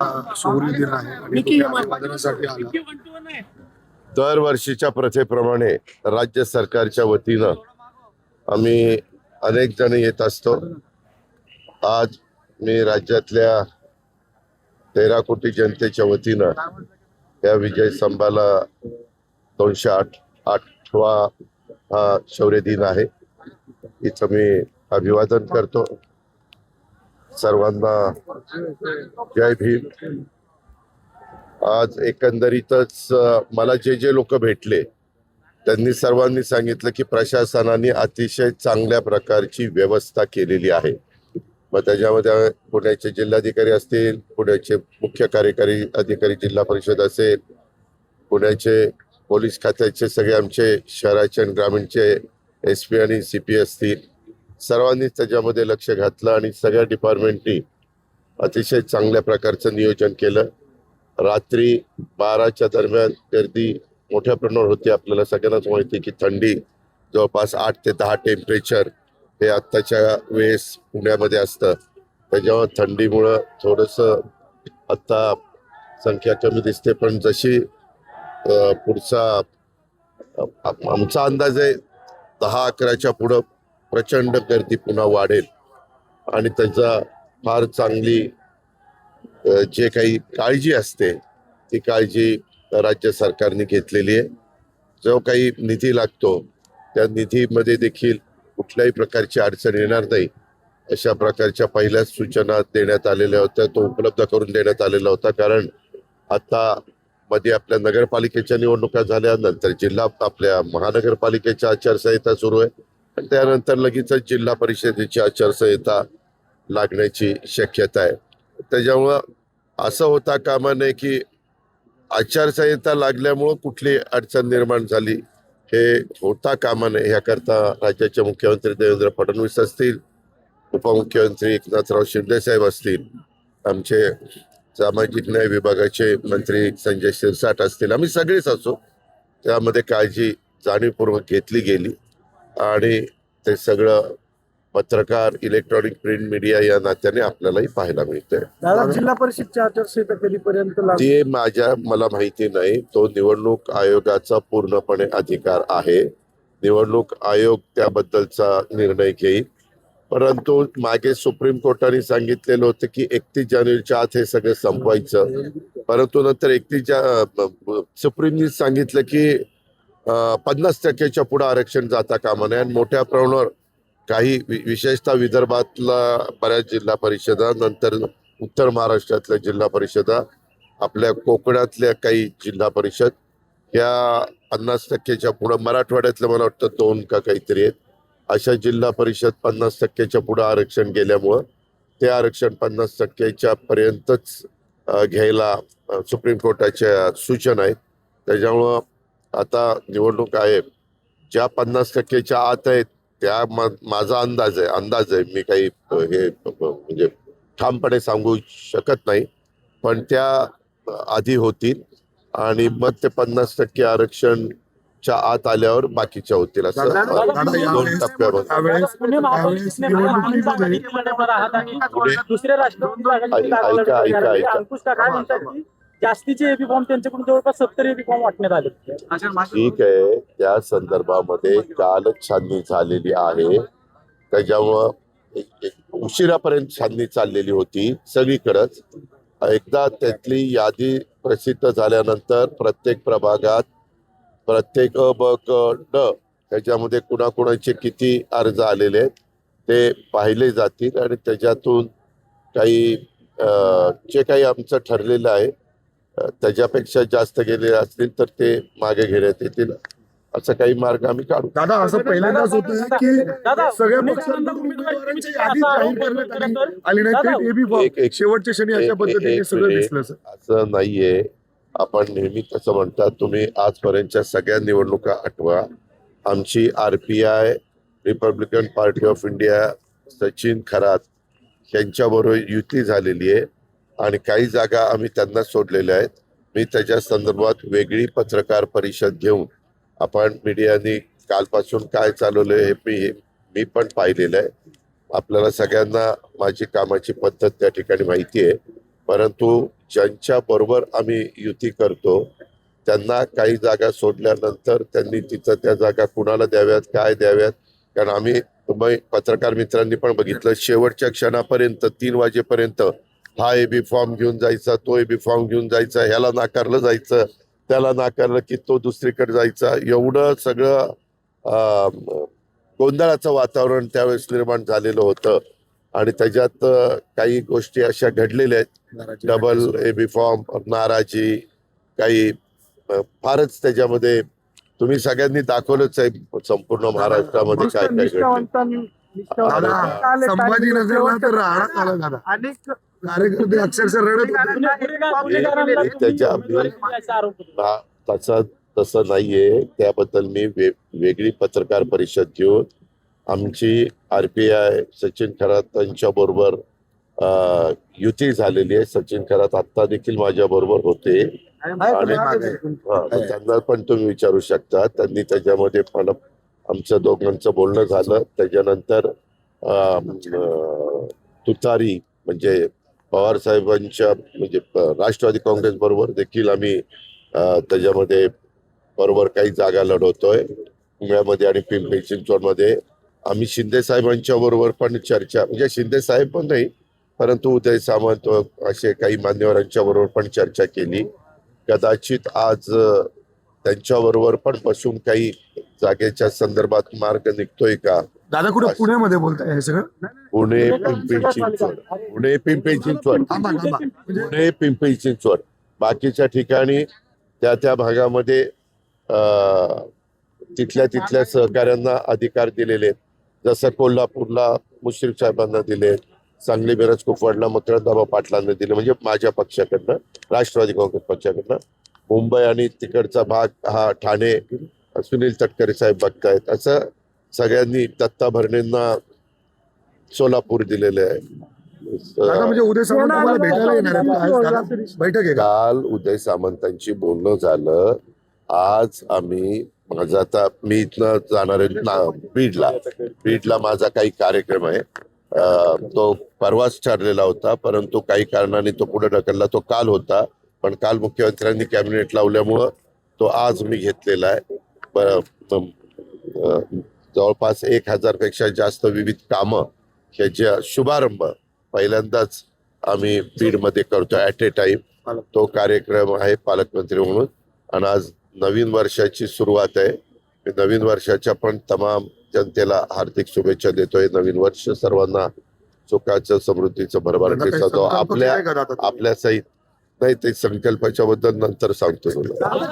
शौर्य दिन आहे आणि तुम्ही अभिवादनासाठी आला. दरवर्षीच्या प्रथेप्रमाणे राज्य सरकारच्या वतीनं आम्ही अनेक जण येत असतो. आज मी राज्यातल्या 13 कोटी जनतेच्या वतीनं या विजय स्तंभाला 208वा हा शौर्य दिन आहे. इथं मी अभिवादन करतो. सर्वांना जय भीम. आज एकंदरीतच मला जे लोक भेटले त्यांनी सर्वांनी सांगितलं की प्रशासनाने अतिशय चांगल्या प्रकारची व्यवस्था केलेली आहे. मग त्याच्यामध्ये पुण्याचे जिल्हाधिकारी असतील, पुण्याचे मुख्य कार्यकारी अधिकारी जिल्हा परिषद असेल, पुण्याचे पोलीस खात्याचे सगळे आमचे शहराचे आणि ग्रामीणचे SP आणि CP असतील, सर्वांनीच त्याच्यामध्ये लक्ष घातलं आणि सगळ्या डिपार्टमेंटनी अतिशय चांगल्या प्रकारचं नियोजन केलं. रात्री 12च्या दरम्यान गर्दी मोठ्या प्रमाणावर होती. आपल्याला सगळ्यांनाच माहिती की थंडी जवळपास 8 ते 10 टेम्परेचर हे आत्ताच्या वेळेस पुण्यामध्ये असतं. त्याच्यावर थंडीमुळं थोडंसं आत्ता संख्या कमी दिसते, पण जशी पुढचा आमचा अंदाज आहे 10-11च्या पुढं प्रचंड गर्दी पुन्हा वाढेल आणि त्याचा फार चांगली जे काही काळजी असते ती काळजी राज्य सरकारने घेतलेली आहे. जो काही निधी लागतो त्या निधीमध्ये देखील कुठल्याही प्रकारची अडचण येणार नाही अशा प्रकारच्या पहिल्याच सूचना देण्यात आलेल्या होत्या. तो उपलब्ध करून देण्यात आलेला होता. कारण आता मध्ये आपल्या नगरपालिकेच्या निवडणुका झाल्यानंतर आपल्या महानगरपालिकेच्या आचारसंहिता सुरू आहे आणि त्यानंतर लगेचच जिल्हा परिषदेची आचारसंहिता लागण्याची शक्यता आहे. त्याच्यामुळं असं होता कामा नये की आचारसंहिता लागल्यामुळं कुठली अडचण निर्माण झाली, हे होता कामा नये. याकरता राज्याचे मुख्यमंत्री देवेंद्र फडणवीस असतील, उपमुख्यमंत्री एकनाथराव शिंदे साहेब असतील, आमचे सामाजिक न्याय विभागाचे मंत्री संजय शिरसाट असतील, आम्ही सगळेच असो, त्यामध्ये काळजी जाणीवपूर्वक घेतली गेली आणि ते सगळं पत्रकार, इलेक्ट्रॉनिक प्रिंट मीडिया या नात्याने आपल्यालाही पाहायला मिळतंय. जिल्हा परिषदच्या आचारसंहिता कधीपर्यंत ते मला माहिती नाही. तो निवडणूक आयोगाचा पूर्णपणे अधिकार आहे. निवडणूक आयोग त्याबद्दलचा निर्णय घेईल. परंतु मागे सुप्रीम कोर्टाने सांगितलेलं होतं की 31 जानेवारीच्या आत हे सगळं संपवायचं. परंतु नंतर सुप्रीमने सांगितलं की 50%च्या पुढे आरक्षण जाता कामा नये आणि मोठ्या प्रमाणावर काही विशेषतः विदर्भातला बऱ्याच जिल्हा परिषदा, नंतर उत्तर महाराष्ट्रातल्या जिल्हा परिषदा, आपल्या कोकणातल्या काही जिल्हा परिषद या 50%च्या पुढे, मराठवाड्यातल्या मला वाटतं 2 का काहीतरी आहेत, अशा जिल्हा परिषद 50%च्या पुढे आरक्षण गेल्यामुळं ते आरक्षण 50%च्या पर्यंतच घ्यायला सुप्रीम कोर्टाच्या सूचना आहेत. त्याच्यामुळं आता निवडणूक आयोग ज्या 50%च्या आत आहेत त्या माझा अंदाज आहे. मी काही हे म्हणजे ठामपणे सांगू शकत नाही, पण त्या आधी होतील आणि मग ते 50% आरक्षणच्या आत आल्यावर बाकीच्या होतील. असं 2 टप्प्यामध्ये. जास्तीचे एबी फॉर्म त्यांच्याकडून जवळपास 70 एबी फॉर्म वाटण्यात आले. ठीक आहे, त्या संदर्भामध्ये कालच छाननी झालेली आहे. त्याच्यामुळं उशिरापर्यंत छाननी चाललेली होती सगळीकडेच. एकदा त्यातली यादी प्रसिद्ध झाल्यानंतर प्रत्येक प्रभागात प्रत्येक अ, ब, क, ड त्याच्यामध्ये कुणाकुणाचे किती अर्ज आलेले आहेत ते पाहिले जातील आणि त्याच्यातून काही जे काही आमचं ठरलेलं आहे त्याच्यापेक्षा जास्त गेले असतील तर ते मागे घेण्यात येतील. असं काही मार्ग आम्ही काढू. दादा, असं पहिल्यांदाच होतं की सगळ्या पक्षांना उमेदवारांची यादी जाहीर करण्यात आली नाही. शेवटच्या क्षणी अशा पद्धतीने सगळं दिसलं. असं नाहीये. आपण नेहमी कसं म्हणतात, तुम्ही आजपर्यंतच्या सगळ्या निवडणुका आठवा. आमची RPI, Republican party of India, Sachin Kharat यांच्याबरोबर युती झालेली आहे आणि काही जागा आम्ही त्यांना सोडलेल्या आहेत. मी त्याच्या संदर्भात वेगळी पत्रकार परिषद घेऊन आपण मीडियाने कालपासून काय चालवलंय हे मी पण पाहिलेलं आहे. आपल्याला सगळ्यांना माझी कामाची पद्धत त्या ठिकाणी माहिती आहे. परंतु ज्यांच्या बरोबर आम्ही युती करतो त्यांना काही जागा सोडल्यानंतर त्यांनी तिथं त्या जागा कुणाला द्याव्यात, काय द्याव्यात, कारण आम्ही पत्रकार मित्रांनी पण बघितलं शेवटच्या क्षणापर्यंत 3 वाजेपर्यंत हा एबी फॉर्म घेऊन जायचा, तो एबी फॉर्म घेऊन जायचा, ह्याला नाकारलं जायचं, त्याला नाकारलं की तो दुसरीकडे जायचा, एवढं सगळं गोंधळाचं वातावरण त्यावेळेस निर्माण झालेलं होतं. आणि त्याच्यात काही गोष्टी अशा घडलेल्या आहेत, डबल एबी फॉर्म, नाराजी, काही फारच त्याच्यामध्ये तुम्ही सगळ्यांनी दाखवलंच आहे संपूर्ण महाराष्ट्रामध्ये काय काय घडलं. संभाजीनगरला तर राहण्यात आला दादा. अनेक कार्यकर्ते अक्षरशः रडत होते. तसं नाहीये. त्याबद्दल मी वेगळी पत्रकार परिषद घेऊन आमची RPI सचिन खरात यांच्या बरोबर युती झालेली आहे. सचिन खरात आता देखील माझ्या बरोबर होते आणि त्यांना पण तुम्ही विचारू शकता. त्यांनी त्याच्यामध्ये पण आमचं दोघांचं बोलणं झालं. त्याच्यानंतर तुतारी म्हणजे पवार साहेबांच्या म्हणजे राष्ट्रवादी काँग्रेस बरोबर देखील आम्ही त्याच्यामध्ये बरोबर काही जागा लढवतोय. पुण्यामध्ये आणि पिंपरी चिंचवडमध्ये आम्ही शिंदे साहेबांच्या बरोबर पण चर्चा, म्हणजे शिंदे साहेब पण नाही परंतु उदय सामंत असे काही मान्यवरांच्या बरोबर पण चर्चा केली. कदाचित आज त्यांच्या बरोबर पण बसून काही जागेच्या संदर्भात मार्ग निघतोय का. दादा कुठे पुण्यामध्ये बोलताय हे सगळं? पुणे पिंपरी चिंचवड, पुणे पिंपरी चिंचवड, पुणे पिंपरी चिंचवड. बाकीच्या ठिकाणी त्या भागामध्ये तिथल्या सहकाऱ्यांना अधिकार दिलेले, जसं कोल्हापूरला मुश्रीफ साहेबांना दिले, सांगली मिरज कुपवाडला मकरंद पाटलांना दिले, म्हणजे माझ्या पक्षाकडनं, राष्ट्रवादी काँग्रेस पक्षाकडनं. मुंबई आणि तिकडचा भाग हा ठाणे सुनील तटकरे साहेब बघतायत. असं सगळ्यांनी दत्ता भरणेंना सोलापूर दिलेले आहे. दादा म्हणजे उदय सामंत आम्हाला भेटायला येणार आहेत. बैठक आहे का? काल उदय सामंतांची बोलणं झालं. आज आम्ही माझा आता मी इथनं जाणार आहे बीडला माझा काही कार्यक्रम आहे. तो परवाच ठरलेला होता परंतु काही कारणाने तो पुढे ढकलला. तो काल होता पण काल मुख्यमंत्र्यांनी कॅबिनेट लावल्यामुळं तो आज मी घेतलेला आहे. जवळपास 1000 पेक्षा जास्त विविध कामं ह्याच्या शुभारंभ पहिल्यांदाच आम्ही बीडमध्ये करतोय ऍट ए टाइम. तो कार्यक्रम आहे पालकमंत्री म्हणून. आणि आज नवीन वर्षाची सुरुवात आहे. मी नवीन वर्षाच्या पण तमाम जनतेला हार्दिक शुभेच्छा देतोय. नवीन वर्ष सर्वांना सुखाचं समृद्धीचं भरभराटीचा तो आपल्या सहित नाही ते संकल्पाच्या बद्दल नंतर सांगतो तुला.